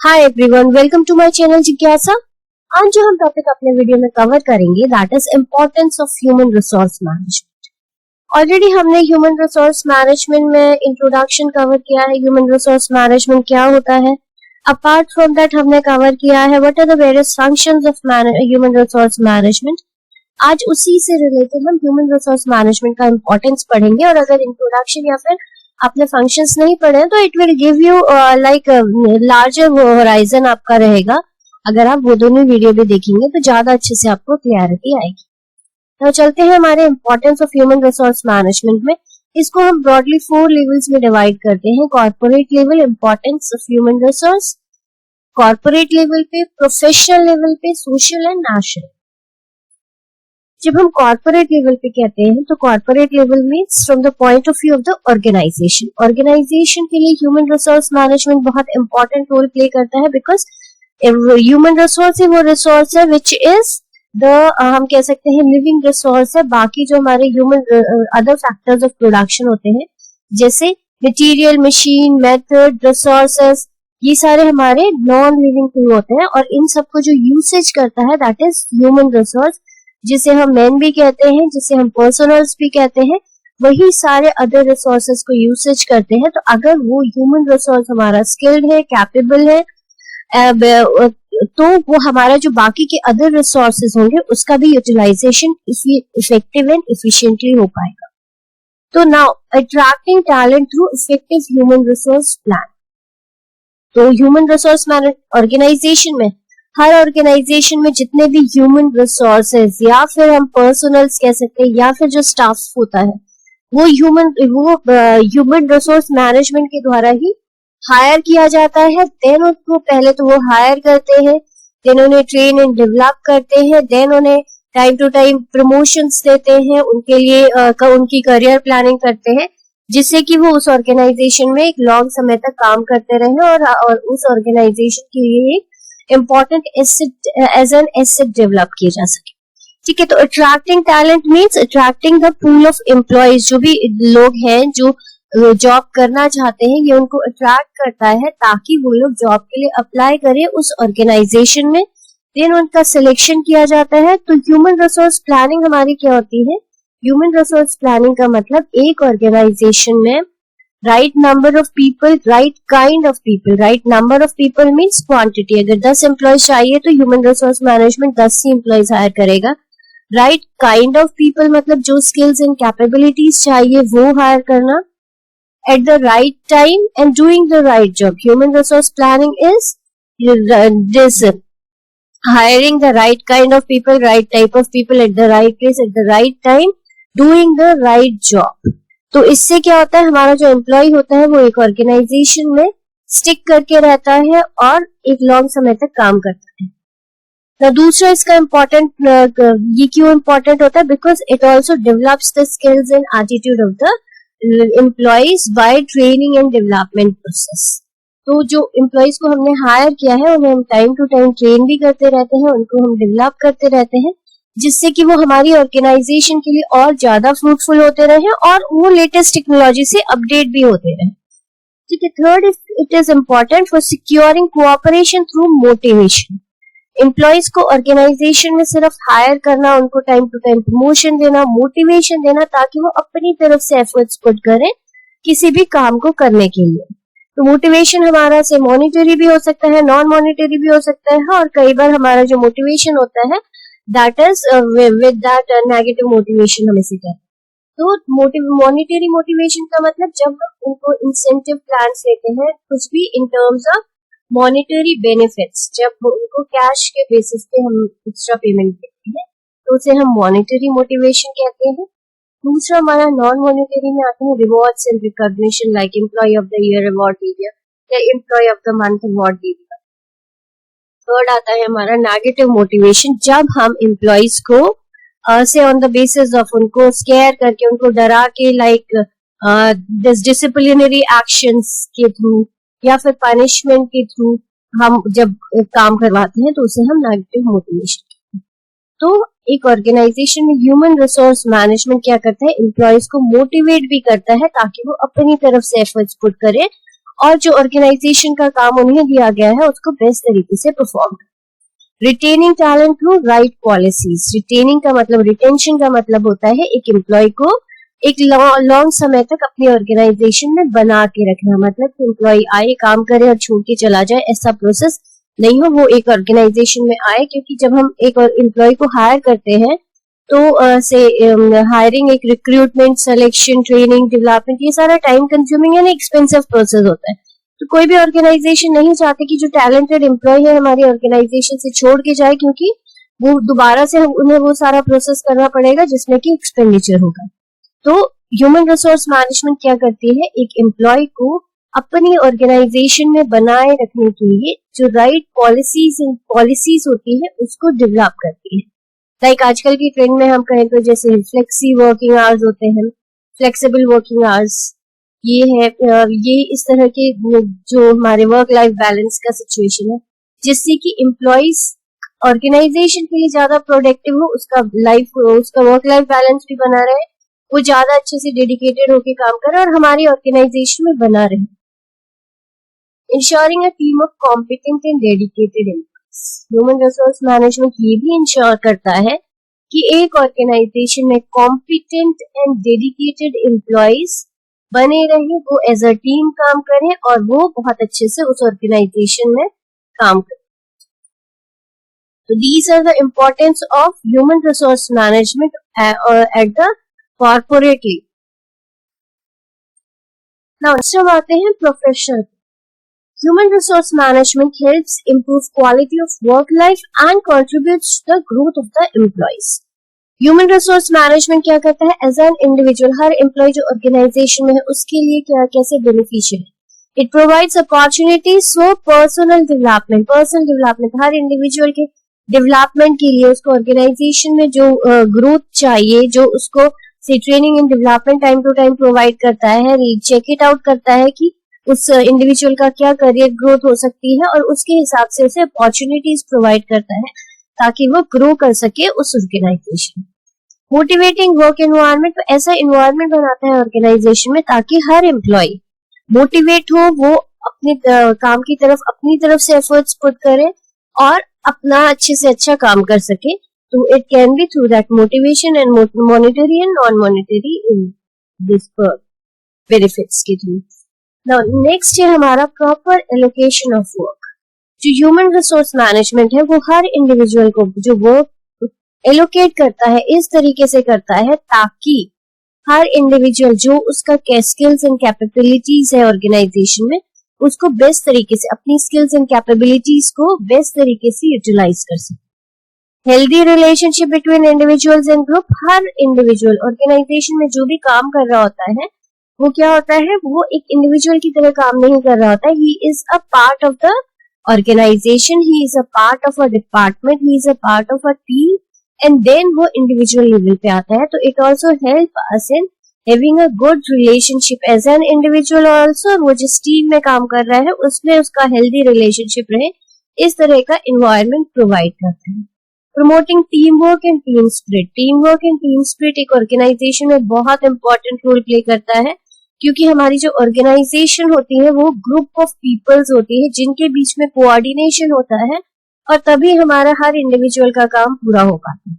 Hi everyone, welcome to my channel जिज्ञासा। आज जो हम टॉपिक अपने वीडियो में कवर करेंगे that is importance of human resource management. Already हमने ह्यूमन रिसोर्स मैनेजमेंट में इंट्रोडक्शन कवर किया है, ह्यूमन रिसोर्स मैनेजमेंट क्या होता है। अपार्ट फ्रॉम दैट हमने कवर किया है what are the various functions of human resource management. आज उसी से रिलेटेड हम ह्यूमन रिसोर्स मैनेजमेंट का इंपॉर्टेंस पढ़ेंगे, और अगर इंट्रोडक्शन या फिर आपने फंक्शंस नहीं पढ़े तो it will give you like larger horizon आपका रहेगा। अगर आप वो दोनों वीडियो भी देखेंगे तो ज्यादा अच्छे से आपको क्लैरिटी आएगी। तो चलते हैं हमारे importance of human resource management में। इसको हम ब्रॉडली 4 लेवल्स में डिवाइड करते हैं। Corporate level, importance of human resource, corporate level पे, प्रोफेशनल लेवल पे, सोशल एंड नेशनल। जब हम कॉर्पोरेट लेवल पे कहते हैं तो corporate level means from the point of view of the organisation. Organisation के लिए ह्यूमन रिसोर्स मैनेजमेंट बहुत इंपॉर्टेंट रोल प्ले करता है, बिकॉज ह्यूमन रिसोर्स वो रिसोर्स है विच इज द हम कह सकते हैं लिविंग रिसोर्स है। बाकी जो हमारे human other factors of production होते हैं जैसे मटीरियल, मशीन, मेथड, रिसोर्सेस, ये सारे हमारे नॉन लिविंग थिंग होते हैं, और इन सबको जो यूसेज करता है दैट इज ह्यूमन रिसोर्स, जिसे हम मैन भी कहते हैं, जिसे हम पर्सनल्स भी कहते हैं। वही सारे अदर रिसोर्सेज को यूसेज करते हैं। तो अगर वो ह्यूमन रिसोर्स हमारा स्किल्ड है, कैपेबल है, तो वो हमारा जो बाकी के अदर रिसोर्सेज होंगे उसका भी यूटिलाइजेशन इफेक्टिव एंड इफिशिएंटली हो पाएगा। तो now attracting talent through effective human resource plan. तो ह्यूमन रिसोर्स मैनेजमेंट ऑर्गेनाइजेशन में, हर ऑर्गेनाइजेशन में जितने भी ह्यूमन रिसोर्सेज या फिर हम पर्सनल्स कह सकते हैं या फिर जो स्टाफ होता है वो ह्यूमन रिसोर्स मैनेजमेंट के द्वारा ही हायर किया जाता है। देन उनको पहले तो वो हायर करते हैं, देन उन्हें ट्रेन एंड डेवलप करते हैं, देन उन्हें टाइम टू टाइम प्रमोशंस देते हैं, उनके लिए उनकी करियर प्लानिंग करते हैं, जिससे कि वो उस ऑर्गेनाइजेशन में एक लॉन्ग समय तक काम करते रहे और उस ऑर्गेनाइजेशन के लिए एक important as an asset develop किया जा सके। ठीक है, तो attracting talent means attracting the pool of employees. जो भी लोग हैं जो जॉब करना चाहते हैं ये उनको अट्रैक्ट करता है ताकि वो लोग जॉब के लिए अप्लाई करें उस ऑर्गेनाइजेशन में। देन उनका सिलेक्शन किया जाता है। तो ह्यूमन रिसोर्स प्लानिंग हमारी क्या होती है? ह्यूमन रिसोर्स प्लानिंग का मतलब एक ऑर्गेनाइजेशन में right number of people, right kind of people. Right number of people means quantity. अगर 10 एम्प्लॉयज चाहिए तो ह्यूमन रिसोर्स मैनेजमेंट 10 ही एम्प्लॉयज हायर करेगा। राइट काइंड ऑफ पीपल मतलब जो स्किल्स एंड कैपेबिलिटीज चाहिए वो हायर करना at the right time and doing the right job. Human resource planning is this hiring the right kind of people, right type of people at the right place at the right time, doing the right job। तो इससे क्या होता है, हमारा जो employ होता है वो एक ऑर्गेनाइजेशन में स्टिक करके रहता है और एक लॉन्ग समय तक काम करता है। तो दूसरा इसका इम्पोर्टेंट, ये क्यों इम्पोर्टेंट होता है? Because it also develops the skills and attitude of the employees by training and development process. तो जो एम्प्लॉयज को हमने हायर किया है उन्हें हम टाइम टू टाइम ट्रेन भी करते रहते हैं, उनको हम डेवलप करते रहते हैं, जिससे कि वो हमारी ऑर्गेनाइजेशन के लिए और ज्यादा फ्रूटफुल होते रहे और वो लेटेस्ट टेक्नोलॉजी से अपडेट भी होते रहे। ठीक है, third it is important for securing cooperation through motivation. Employees को ऑर्गेनाइजेशन में सिर्फ हायर करना, उनको टाइम टू टाइम प्रमोशन देना, मोटिवेशन देना, ताकि वो अपनी तरफ से एफर्ट्स पुट करें किसी भी काम को करने के लिए। तो मोटिवेशन हमारा से मॉनिटरी भी हो सकता है, नॉन मॉनिटरी भी हो सकता है, और कई बार हमारा जो मोटिवेशन होता है that is with that negative motivation हम इसे कहते हैं। तो मॉनिटरी मोटिवेशन का मतलब जब हम उनको इंसेंटिव प्लान्स देते हैं कुछ भी in terms of monetary benefits, जब उनको कैश के बेसिस पे हम एक्स्ट्रा पेमेंट देते हैं तो उसे हम मॉनिटरी मोटिवेशन कहते हैं। दूसरा हमारा नॉन मॉनिटरी में आता है rewards and recognition, like employee of the year award दे दिया या employee of the month award दे दिया। थर्ड आता है हमारा नेगेटिव मोटिवेशन, जब हम एम्प्लॉयज को से ऑन द बेसिस ऑफ उनको स्केयर करके, उनको डरा के, लाइक डिसिप्लिनरी एक्शंस के थ्रू या फिर पनिशमेंट के थ्रू हम जब काम करवाते हैं तो उसे हम नेगेटिव मोटिवेशन। तो एक ऑर्गेनाइजेशन में ह्यूमन रिसोर्स मैनेजमेंट क्या करता है, एम्प्लॉयज को मोटिवेट भी करता है ताकि वो अपनी तरफ से एफर्ट्स पुट करें और जो ऑर्गेनाइजेशन का काम उन्हें दिया गया है उसको बेस्ट तरीके से परफॉर्म करें। Retaining talent through right policies. Retaining का मतलब, रिटेंशन का मतलब होता है एक एम्प्लॉय को एक लॉन्ग समय तक अपनी ऑर्गेनाइजेशन में बना के रखना। मतलब कि एम्प्लॉय आए, काम करे और छोड़ के चला जाए, ऐसा प्रोसेस नहीं हो, वो एक ऑर्गेनाइजेशन में आए। क्योंकि जब हम एक एम्प्लॉय को हायर करते हैं तो हायरिंग, एक रिक्रूटमेंट, सिलेक्शन, ट्रेनिंग, डेवलपमेंट, ये सारा time consuming and expensive process होता है। तो कोई भी ऑर्गेनाइजेशन नहीं चाहती कि जो टैलेंटेड एम्प्लॉय है हमारी ऑर्गेनाइजेशन से छोड़ के जाए, क्योंकि वो दोबारा से उन्हें वो सारा प्रोसेस करना पड़ेगा जिसमें कि एक्सपेंडिचर होगा। तो ह्यूमन रिसोर्स मैनेजमेंट क्या करती है, एक एम्प्लॉय को अपनी ऑर्गेनाइजेशन में बनाए रखने के लिए जो राइट पॉलिसीज होती है उसको डेवलप करती है। लाइक आजकल की ट्रेंड में हम कहें तो जैसे फ्लेक्सी वर्किंग आवर्स होते हैं, फ्लेक्सिबल वर्किंग आवर्स, ये है, ये इस तरह के जो हमारे वर्क लाइफ बैलेंस का सिचुएशन है, जिससे कि एम्प्लॉइज ऑर्गेनाइजेशन के लिए ज्यादा प्रोडक्टिव हो, उसका वर्क लाइफ बैलेंस भी बना रहे, वो ज्यादा अच्छे से डेडिकेटेड होकर काम करे और हमारी ऑर्गेनाइजेशन में बना रहे। Ensuring a team of competent and dedicated employees. Human resource management ये भी इंश्योर करता है कि एक ऑर्गेनाइजेशन में कॉम्पिटेंट एंड डेडिकेटेड एम्प्लॉइज बने रहे, वो एज अ टीम काम करें और वो बहुत अच्छे से उस ऑर्गेनाइजेशन में काम करें। तो these are the importance of human resource management at the corporate level. Now हम आते हैं professional. Human resource management helps improve quality of work life and contributes to the growth of the employees. Human resource management क्या करता है, as an individual, हर employee जो organisation में है उसके लिए क्या कैसे बेनिफिशियल है। It provides opportunities for personal development, हर इंडिविजुअल के डेवलपमेंट के लिए उसको ऑर्गेनाइजेशन में जो ग्रोथ चाहिए, जो उसको से training and development time to time provide करता है, चेक इट आउट करता है कि उस इंडिविजुअल का क्या करियर ग्रोथ हो सकती है और उसके हिसाब से उसे अपॉर्चुनिटीज प्रोवाइड करता है ताकि वो ग्रो कर सके उस ऑर्गेनाइजेशन। मोटिवेटिंग वर्क एनवायरनमेंट, तो ऐसा एनवायरनमेंट बनाता है ऑर्गेनाइजेशन में ताकि हर एम्प्लॉय मोटिवेट हो, वो अपने काम की तरफ अपनी तरफ से एफर्ट्स पुट करे और अपना अच्छे से अच्छा काम कर सके। तो it can be through that motivation and monetary and non monetary in this benefits के थ्रू। Now, next है हमारा प्रॉपर एलोकेशन ऑफ वर्क। जो ह्यूमन रिसोर्स मैनेजमेंट है वो हर इंडिविजुअल को जो वर्क एलोकेट करता है इस तरीके से करता है ताकि हर इंडिविजुअल जो उसका स्किल्स एंड कैपेबिलिटीज है ऑर्गेनाइजेशन में, उसको बेस्ट तरीके से अपनी स्किल्स एंड कैपेबिलिटीज को बेस्ट तरीके से यूटिलाइज कर सके। Healthy relationship between individuals and group, हर इंडिविजुअल ऑर्गेनाइजेशन में जो भी काम कर रहा होता है वो क्या होता है, वो एक इंडिविजुअल की तरह काम नहीं कर रहा होता है। He is a part of the organisation, he is a part of a department, he is a part of a team and then वो इंडिविजुअल लेवल पे आता है। तो it also help us in having a good relationship as an individual also, वो जिस team में काम कर रहा है उसमें उसका हेल्दी रिलेशनशिप रहे, इस तरह का इन्वायरमेंट प्रोवाइड करते हैं। Promoting team work and team spirit, team work and team spirit एक ऑर्गेनाइजेशन में बहुत इंपॉर्टेंट रोल प्ले करता है, क्योंकि हमारी जो ऑर्गेनाइजेशन होती है वो ग्रुप ऑफ पीपल्स होती है जिनके बीच में कोऑर्डिनेशन होता है और तभी हमारा हर इंडिविजुअल का काम पूरा हो पाता है।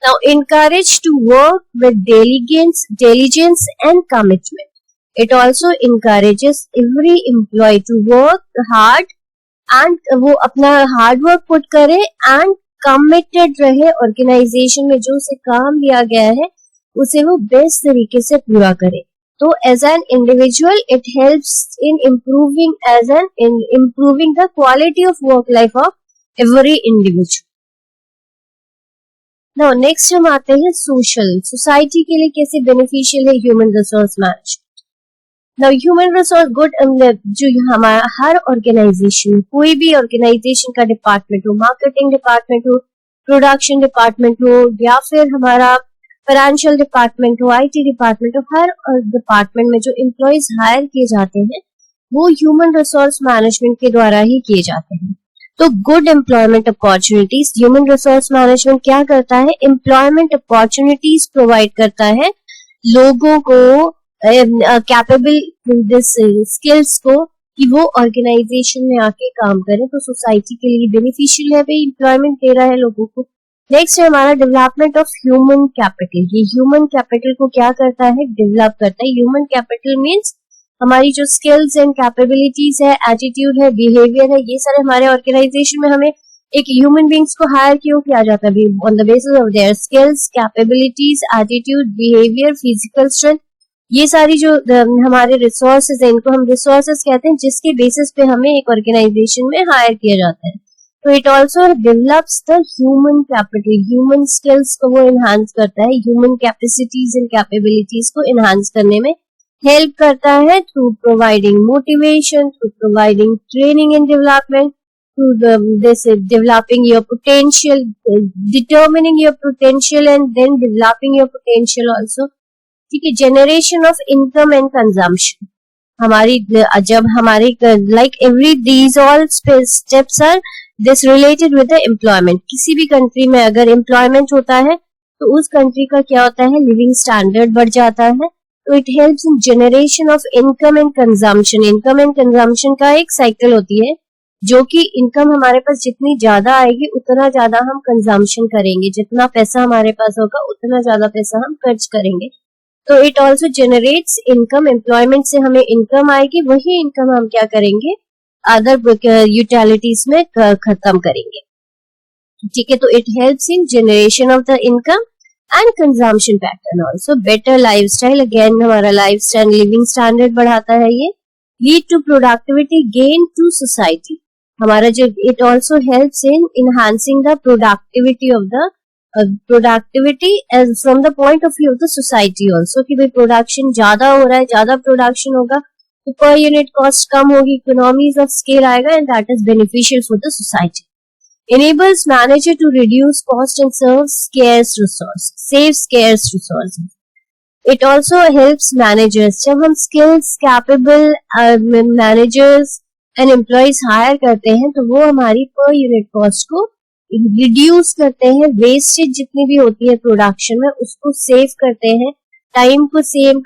Now encourage to work with diligence and commitment. It also encourages every employee to work hard and वो अपना हार्ड वर्क पुट करे एंड कमिटेड रहे ऑर्गेनाइजेशन में, जो उसे काम दिया गया है उसे वो बेस्ट तरीके से पूरा करे। तो as an individual it helps in improving the quality of work life of every individual. Now next हम आते हैं सोसाइटी के लिए कैसे बेनिफिशियल है human resource management. Now human resource good, जो हमारा हर ऑर्गेनाइजेशन, कोई भी ऑर्गेनाइजेशन का डिपार्टमेंट हो, मार्केटिंग डिपार्टमेंट हो, प्रोडक्शन डिपार्टमेंट हो या फिर हमारा फाइनेंशियल डिपार्टमेंट हो, आईटी डिपार्टमेंट हो, हर डिपार्टमेंट में जो एम्प्लॉइज हायर किए जाते हैं वो ह्यूमन रिसोर्स मैनेजमेंट के द्वारा ही किए जाते हैं। तो good employment opportunities, human resource management क्या करता है, एम्प्लॉयमेंट अपॉर्चुनिटीज प्रोवाइड करता है लोगों को कैपेबल दिस स्किल्स को कि वो ऑर्गेनाइजेशन में आके काम करें, तो सोसाइटी के लिए बेनिफिशियल है, भाई एम्प्लॉयमेंट दे रहा है लोगों को। नेक्स्ट है हमारा डेवलपमेंट ऑफ ह्यूमन कैपिटल। ये ह्यूमन कैपिटल को क्या करता है, डेवलप करता है। ह्यूमन कैपिटल मीन्स हमारी जो स्किल्स एंड कैपेबिलिटीज है, एटीट्यूड है, बिहेवियर है, ये सारे हमारे ऑर्गेनाइजेशन में हमें एक ह्यूमन बींग्स को हायर क्यों किया जाता है, on the basis of their skills, capabilities, attitude, behaviour, physical strength. ये सारी जो हमारे रिसोर्सेज है, इनको हम रिसोर्सेज कहते हैं, जिसके बेसिस पे हमें एक ऑर्गेनाइजेशन में हायर किया जाता है। तो it also develops the human capital, human skills को वो एनहांस करता है, ह्यूमन कैपेसिटीज एंड कैपेबिलिटीज को एनहांस करने में हेल्प करता है through providing motivation, through providing training and development, through this developing your potential, determining your potential and then developing your potential also. ठीक है, generation of income and consumption. हमारी जब हमारी like every these all steps are this related with the employment. किसी भी country में अगर employment होता है तो उस कंट्री का क्या होता है, लिविंग स्टैंडर्ड बढ़ जाता है। तो it helps in generation of income and consumption. Income and consumption का एक साइकिल होती है, जो कि इनकम हमारे पास जितनी ज्यादा आएगी उतना ज्यादा हम कंजम्पशन करेंगे, जितना पैसा हमारे पास होगा उतना ज्यादा पैसा हम खर्च करेंगे। तो it also generates income. Employment से हमें इनकम आएगी, वही इनकम हम क्या करेंगे, अदर यूटिलिटीज में खत्म करेंगे। ठीक है, तो it helps in generation of the income and consumption pattern also. Better lifestyle, again हमारा लाइफस्टाइल लिविंग स्टैंडर्ड बढ़ाता है ये। Lead to productivity gain to society. हमारा जो it also helps in enhancing the productivity of the productivity as from the point of view of the society also, कि भाई production ज्यादा हो रहा है, ज्यादा प्रोडक्शन होगा तो पर यूनिट कॉस्ट कम होगी, इकोनॉमीज ऑफ स्केल आएगा and that is beneficial for the society. enables manager to reduce cost and serve scarce resource, save scarce resources. It also helps managers. जब हम skills, capable managers and employees hire करते हैं तो वो हमारी per unit cost को reduce करते हैं, wastage जितनी भी होती है प्रोडक्शन में उसको सेव करते हैं, टाइम को सेव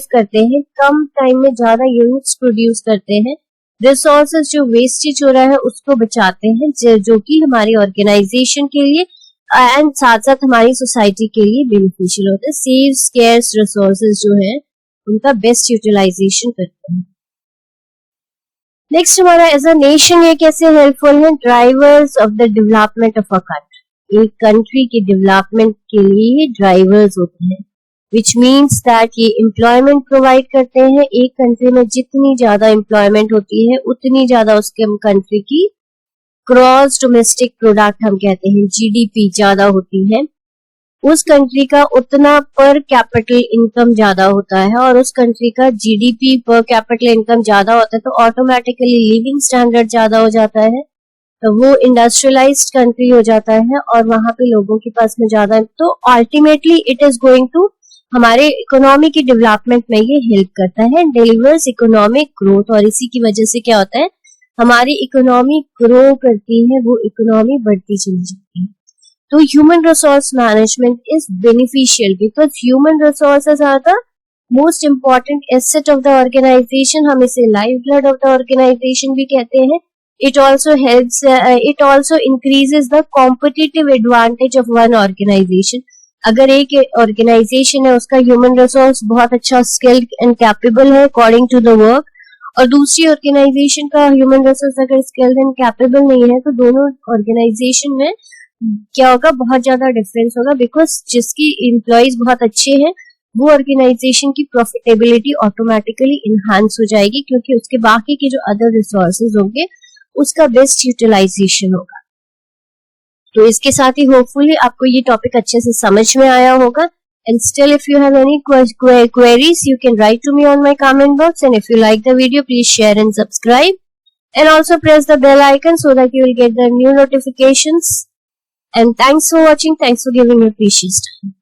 करते हैं, कम टाइम में ज्यादा यूनिट्स प्रोड्यूस करते हैं, रिसोर्सेज जो वेस्टेज हो रहा है उसको बचाते हैं, जो कि हमारी ऑर्गेनाइजेशन के लिए एंड साथ साथ हमारी सोसाइटी के लिए बेनिफिशियल होता है। सेव स्केर्स रिसोर्सेज जो है उनका बेस्ट यूटिलाइजेशन करते हैं। नेक्स्ट हमारा एज अ नेशन ये कैसे हेल्पफुल है, drivers of the development of a country. एक कंट्री के डेवलपमेंट के लिए ड्राइवर्स होते हैं, विच मीन्स दैट ये एम्प्लॉयमेंट प्रोवाइड करते हैं। एक कंट्री में जितनी ज्यादा एम्प्लॉयमेंट होती है उतनी ज्यादा उसके कंट्री की क्रॉस डोमेस्टिक प्रोडक्ट हम कहते हैं जीडीपी ज्यादा होती है, उस कंट्री का उतना पर कैपिटल इनकम ज्यादा होता है, और उस कंट्री का जीडीपी पर कैपिटल इनकम ज्यादा होता है तो ऑटोमेटिकली लिविंग स्टैंडर्ड ज्यादा हो जाता है, तो वो इंडस्ट्रियलाइज्ड कंट्री हो जाता है और वहां पे लोगों के पास में ज्यादा, तो ultimately it is going to हमारे इकोनॉमी की डेवलपमेंट में ये हेल्प करता है, डिलीवर्स इकोनॉमिक ग्रोथ। और इसी की वजह से क्या होता है, हमारी इकोनॉमी ग्रो करती है, वो इकोनॉमी बढ़ती चली जाती है। तो human resource management is beneficial because human resources are the most important asset of the organisation. हम इसे life blood of the organisation भी कहते हैं। It also helps, it also increases the competitive advantage of one organisation. अगर एक organisation है उसका human resource बहुत अच्छा स्किल्ड एंड कैपेबल है अकॉर्डिंग टू द वर्क, और दूसरी ऑर्गेनाइजेशन का ह्यूमन रिसोर्स अगर स्किल्ड एंड कैपेबल नहीं है, तो दोनों ऑर्गेनाइजेशन में क्या होगा, बहुत ज्यादा डिफरेंस होगा, बिकॉज जिसकी एम्प्लॉयज बहुत अच्छे हैं वो ऑर्गेनाइजेशन की प्रॉफिटेबिलिटी ऑटोमेटिकली इनहांस हो जाएगी, क्योंकि उसके बाकी के जो अदर रिसोर्सेज होंगे उसका बेस्ट यूटिलाइजेशन होगा। तो इसके साथ ही होपफुली आपको ये टॉपिक अच्छे से समझ में आया होगा। And still if you have any queries you can write to me on my comment box, and if you like the video please share and subscribe, and also press the bell icon so that you will get the new notifications. And thanks for watching, thanks for giving your precious time.